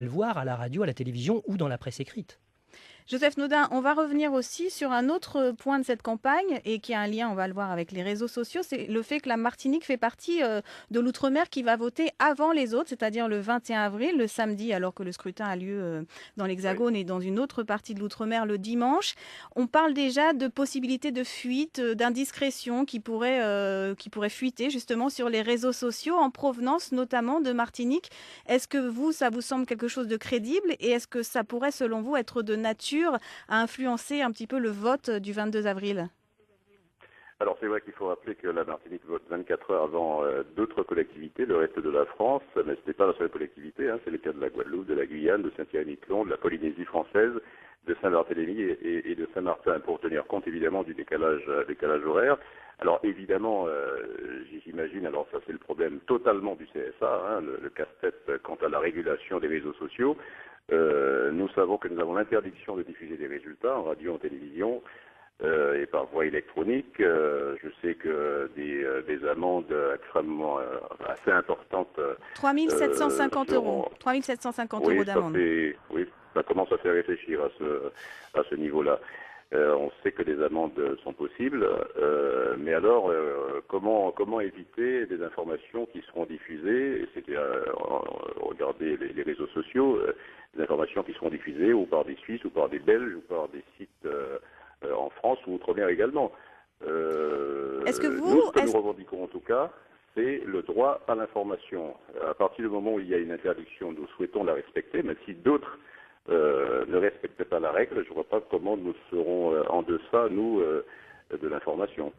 le voir à la radio, à la télévision ou dans la presse écrite. Joseph Naudin, on va revenir aussi sur un autre point de cette campagne et qui a un lien, on va le voir, avec les réseaux sociaux, c'est le fait que la Martinique fait partie de l'outre-mer qui va voter avant les autres, c'est-à-dire le 21 avril, le samedi, alors que le scrutin a lieu dans Oui. l'Hexagone et dans une autre partie de l'outre-mer le dimanche. On parle déjà de possibilités de fuite, d'indiscrétion qui pourraient fuiter justement sur les réseaux sociaux en provenance notamment de Martinique. Est-ce que ça vous semble quelque chose de crédible et est-ce que ça pourrait, selon vous, être de nature à influencer un petit peu le vote du 22 avril? Alors c'est vrai qu'il faut rappeler que la Martinique vote 24 heures avant d'autres collectivités, le reste de la France, mais ce n'est pas la seule collectivité, hein, c'est le cas de la Guadeloupe, de la Guyane, de Saint-Pierre-et-Miquelon, de la Polynésie française, de Saint-Barthélemy et de Saint-Martin, pour tenir compte évidemment du décalage horaire. Alors évidemment, j'imagine, alors ça c'est le problème totalement du CSA, hein, le casse-tête quant à la régulation des réseaux sociaux. Nous savons que nous avons l'interdiction de diffuser des résultats en radio, en télévision et par voie électronique. Je sais que des amendes extrêmement assez importantes 3 750 seront... euros. 3 750 Oui, euros d'amende. oui, ça commence à faire réfléchir à ce niveau-là. On sait que des amendes sont possibles, mais alors comment éviter des informations qui seront diffusées, et c'est regardez les réseaux sociaux, des informations qui seront diffusées ou par des Suisses ou par des Belges ou par des sites en France ou outre-mer également. Est-ce que Nous, ce que nous revendiquons en tout cas, c'est le droit à l'information. À partir du moment où il y a une interdiction, nous souhaitons la respecter, même si d'autres ne respectent pas la règle, je ne vois pas comment nous serons en deçà, nous, de l'information.